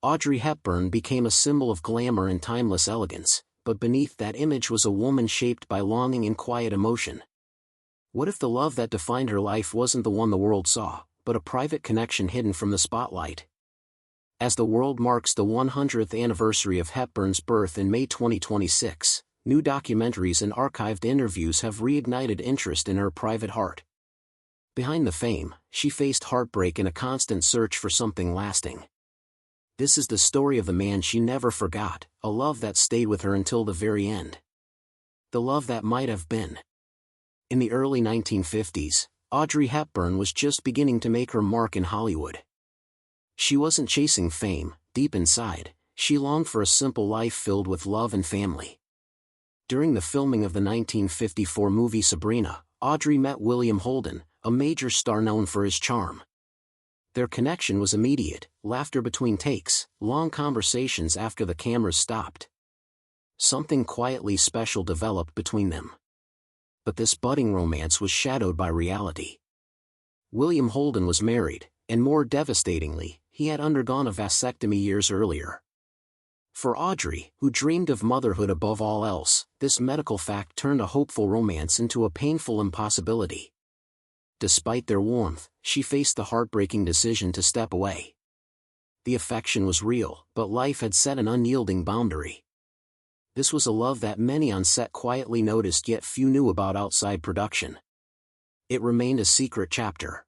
Audrey Hepburn became a symbol of glamour and timeless elegance, but beneath that image was a woman shaped by longing and quiet emotion. What if the love that defined her life wasn't the one the world saw, but a private connection hidden from the spotlight? As the world marks the 100th anniversary of Hepburn's birth in May 2026, new documentaries and archived interviews have reignited interest in her private heart. Behind the fame, she faced heartbreak and a constant search for something lasting. This is the story of the man she never forgot, a love that stayed with her until the very end. The love that might have been. In the early 1950s, Audrey Hepburn was just beginning to make her mark in Hollywood. She wasn't chasing fame. Deep inside, she longed for a simple life filled with love and family. During the filming of the 1954 movie Sabrina, Audrey met William Holden, a major star known for his charm. Their connection was immediate, laughter between takes, long conversations after the cameras stopped. Something quietly special developed between them. But this budding romance was shadowed by reality. William Holden was married, and more devastatingly, he had undergone a vasectomy years earlier. For Audrey, who dreamed of motherhood above all else, this medical fact turned a hopeful romance into a painful impossibility. Despite their warmth, she faced the heartbreaking decision to step away. The affection was real, but life had set an unyielding boundary. This was a love that many on set quietly noticed yet few knew about outside production. It remained a secret chapter.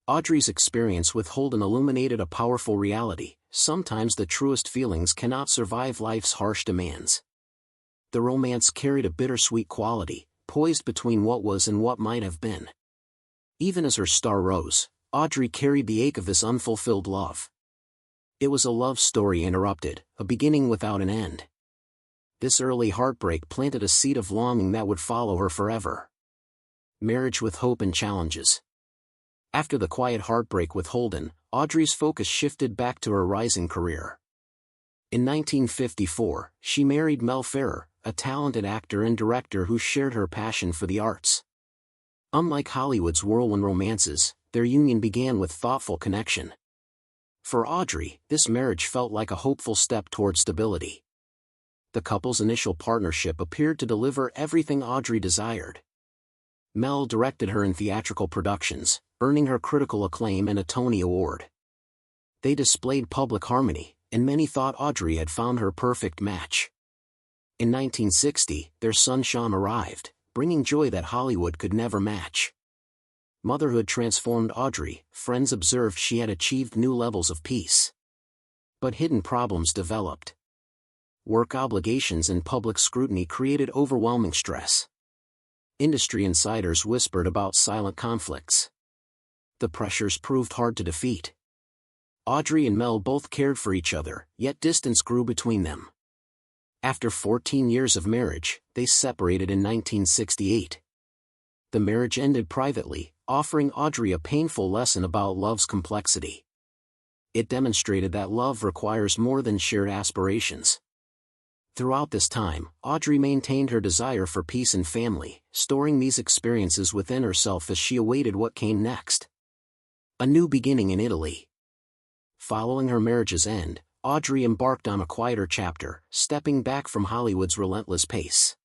Audrey's experience with Holden illuminated a powerful reality: sometimes the truest feelings cannot survive life's harsh demands. The romance carried a bittersweet quality, poised between what was and what might have been. Even as her star rose, Audrey carried the ache of this unfulfilled love. It was a love story interrupted, a beginning without an end. This early heartbreak planted a seed of longing that would follow her forever. Marriage with hope and challenges. After the quiet heartbreak with Holden, Audrey's focus shifted back to her rising career. In 1954, she married Mel Ferrer, a talented actor and director who shared her passion for the arts. Unlike Hollywood's whirlwind romances, their union began with thoughtful connection. For Audrey, this marriage felt like a hopeful step toward stability. The couple's initial partnership appeared to deliver everything Audrey desired. Mel directed her in theatrical productions, earning her critical acclaim and a Tony Award. They displayed public harmony, and many thought Audrey had found her perfect match. In 1960, their son Sean arrived, bringing joy that Hollywood could never match. Motherhood transformed Audrey. Friends observed she had achieved new levels of peace. But hidden problems developed. Work obligations and public scrutiny created overwhelming stress. Industry insiders whispered about silent conflicts. The pressures proved hard to defeat. Audrey and Mel both cared for each other, yet distance grew between them. After 14 years of marriage, they separated in 1968. The marriage ended privately, offering Audrey a painful lesson about love's complexity. It demonstrated that love requires more than shared aspirations. Throughout this time, Audrey maintained her desire for peace and family, storing these experiences within herself as she awaited what came next. A new beginning in Italy. Following her marriage's end, Audrey embarked on a quieter chapter, stepping back from Hollywood's relentless pace.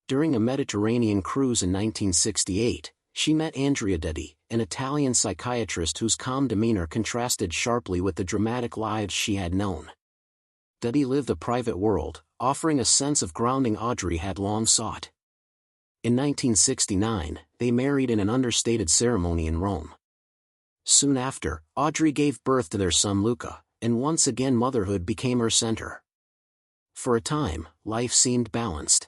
During a Mediterranean cruise in 1968, she met Andrea Detti, an Italian psychiatrist whose calm demeanor contrasted sharply with the dramatic lives she had known. Detti lived a private world, offering a sense of grounding Audrey had long sought. In 1969, they married in an understated ceremony in Rome. Soon after, Audrey gave birth to their son Luca, and once again motherhood became her center. For a time, life seemed balanced.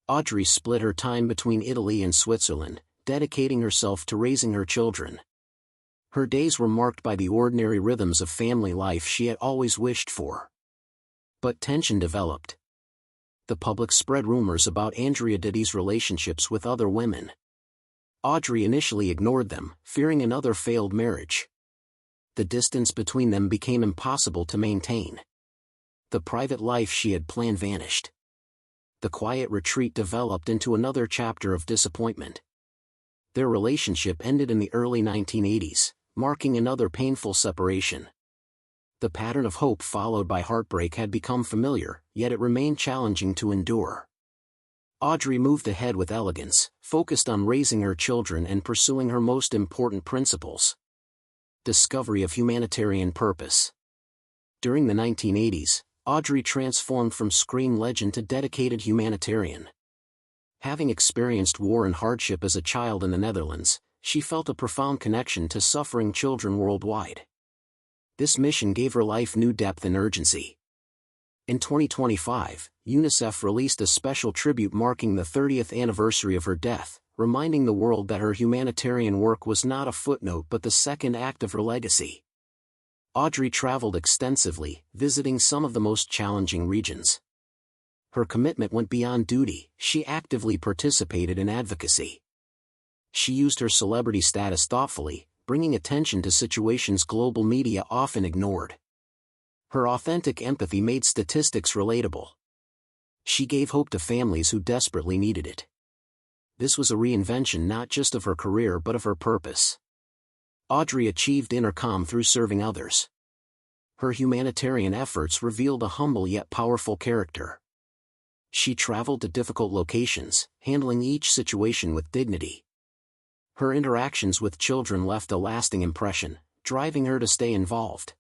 Audrey split her time between Italy and Switzerland, dedicating herself to raising her children. Her days were marked by the ordinary rhythms of family life she had always wished for. But tension developed. The public spread rumors about Andrea Detti's relationships with other women. Audrey initially ignored them, fearing another failed marriage. The distance between them became impossible to maintain. The private life she had planned vanished. The quiet retreat developed into another chapter of disappointment. Their relationship ended in the early 1980s, marking another painful separation. The pattern of hope followed by heartbreak had become familiar, yet it remained challenging to endure. Audrey moved ahead with elegance, focused on raising her children and pursuing her most important principles. Discovery of humanitarian purpose. During the 1980s, Audrey transformed from screen legend to dedicated humanitarian. Having experienced war and hardship as a child in the Netherlands, she felt a profound connection to suffering children worldwide. This mission gave her life new depth and urgency. In 2025, UNICEF released a special tribute marking the 30th anniversary of her death, reminding the world that her humanitarian work was not a footnote but the second act of her legacy. Audrey traveled extensively, visiting some of the most challenging regions. Her commitment went beyond duty, she actively participated in advocacy. She used her celebrity status thoughtfully, bringing attention to situations global media often ignored. Her authentic empathy made statistics relatable. She gave hope to families who desperately needed it. This was a reinvention not just of her career but of her purpose. Audrey achieved inner calm through serving others. Her humanitarian efforts revealed a humble yet powerful character. She traveled to difficult locations, handling each situation with dignity. Her interactions with children left a lasting impression, driving her to stay involved.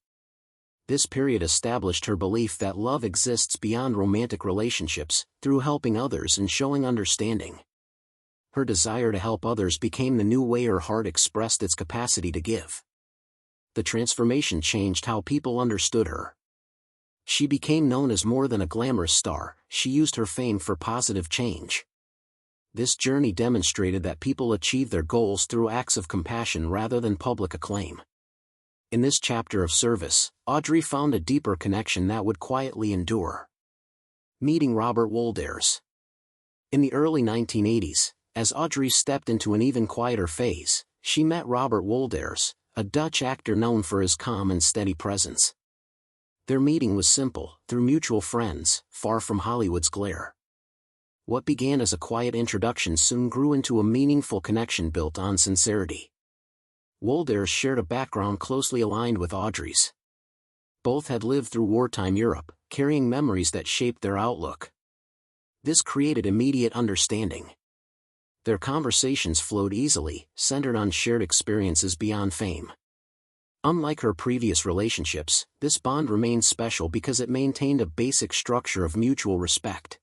This period established her belief that love exists beyond romantic relationships, through helping others and showing understanding. Her desire to help others became the new way her heart expressed its capacity to give. The transformation changed how people understood her. She became known as more than a glamorous star, she used her fame for positive change. This journey demonstrated that people achieve their goals through acts of compassion rather than public acclaim. In this chapter of service, Audrey found a deeper connection that would quietly endure. Meeting Robert Wolders. In the early 1980s, as Audrey stepped into an even quieter phase, she met Robert Wolders, a Dutch actor known for his calm and steady presence. Their meeting was simple, through mutual friends, far from Hollywood's glare. What began as a quiet introduction soon grew into a meaningful connection built on sincerity. Wolders shared a background closely aligned with Audrey's. Both had lived through wartime Europe, carrying memories that shaped their outlook. This created immediate understanding. Their conversations flowed easily, centered on shared experiences beyond fame. Unlike her previous relationships, this bond remained special because it maintained a basic structure of mutual respect.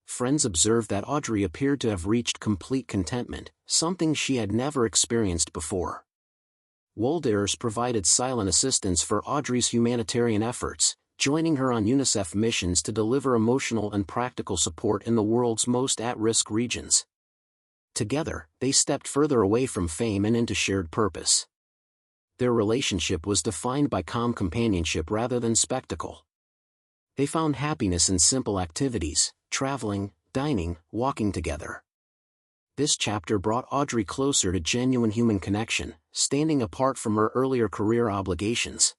Friends observed that Audrey appeared to have reached complete contentment, something she had never experienced before. Wolders provided silent assistance for Audrey's humanitarian efforts, joining her on UNICEF missions to deliver emotional and practical support in the world's most at-risk regions. Together, they stepped further away from fame and into shared purpose. Their relationship was defined by calm companionship rather than spectacle. They found happiness in simple activities, traveling, dining, walking together. This chapter brought Audrey closer to genuine human connection, standing apart from her earlier career obligations.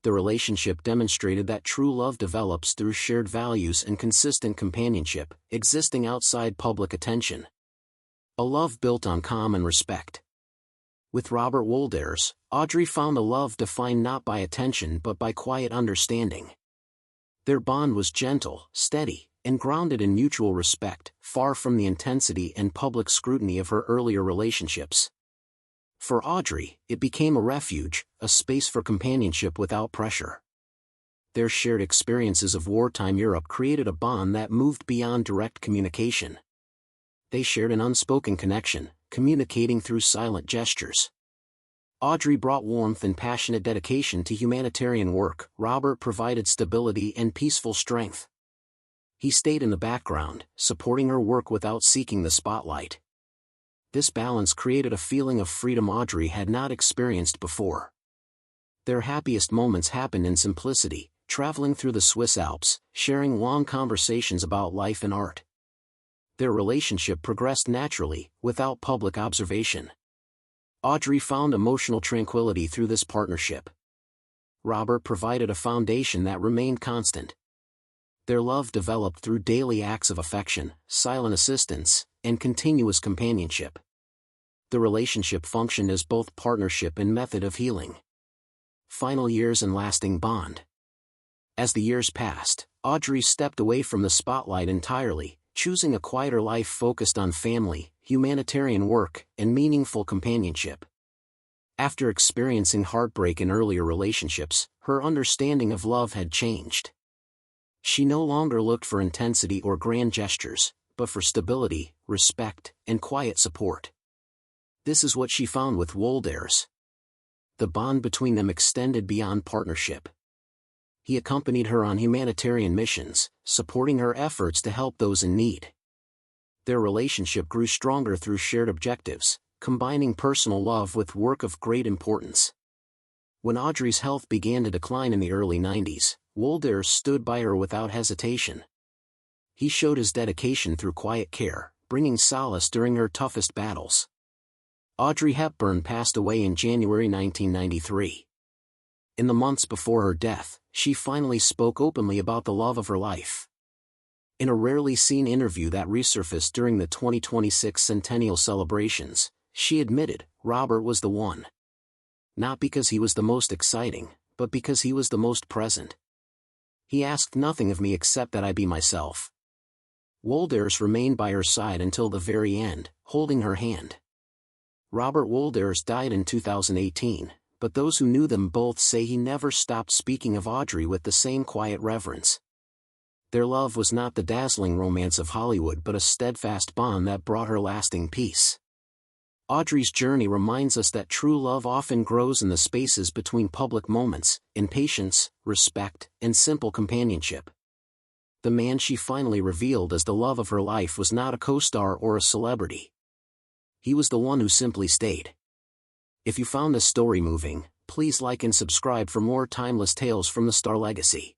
The relationship demonstrated that true love develops through shared values and consistent companionship, existing outside public attention. A love built on calm and respect. With Robert Wolders, Audrey found a love defined not by attention but by quiet understanding. Their bond was gentle, steady, and grounded in mutual respect, far from the intensity and public scrutiny of her earlier relationships. For Audrey, it became a refuge, a space for companionship without pressure. Their shared experiences of wartime Europe created a bond that moved beyond direct communication. They shared an unspoken connection, communicating through silent gestures. Audrey brought warmth and passionate dedication to humanitarian work. Robert provided stability and peaceful strength. He stayed in the background, supporting her work without seeking the spotlight. This balance created a feeling of freedom Audrey had not experienced before. Their happiest moments happened in simplicity, traveling through the Swiss Alps, sharing long conversations about life and art. Their relationship progressed naturally, without public observation. Audrey found emotional tranquility through this partnership. Robert provided a foundation that remained constant. Their love developed through daily acts of affection, silent assistance, and continuous companionship. The relationship functioned as both partnership and method of healing. final years and lasting bond. As the years passed, Audrey stepped away from the spotlight entirely, choosing a quieter life focused on family, humanitarian work, and meaningful companionship. After experiencing heartbreak in earlier relationships, her understanding of love had changed. She no longer looked for intensity or grand gestures, but for stability, respect, and quiet support. This is what she found with Wolders. The bond between them extended beyond partnership. He accompanied her on humanitarian missions, supporting her efforts to help those in need. Their relationship grew stronger through shared objectives, combining personal love with work of great importance. When Audrey's health began to decline in the early 90s, Wolders stood by her without hesitation. He showed his dedication through quiet care, bringing solace during her toughest battles. Audrey Hepburn passed away in January 1993. In the months before her death, she finally spoke openly about the love of her life. In a rarely seen interview that resurfaced during the 2026 centennial celebrations, she admitted, "Robert was the one. Not because he was the most exciting, but because he was the most present. He asked nothing of me except that I be myself." Wolders remained by her side until the very end, holding her hand. Robert Wolders died in 2018, but those who knew them both say he never stopped speaking of Audrey with the same quiet reverence. Their love was not the dazzling romance of Hollywood but a steadfast bond that brought her lasting peace. Audrey's journey reminds us that true love often grows in the spaces between public moments, in patience, respect, and simple companionship. The man she finally revealed as the love of her life was not a co-star or a celebrity. He was the one who simply stayed. If you found this story moving, please like and subscribe for more timeless tales from the star legacy.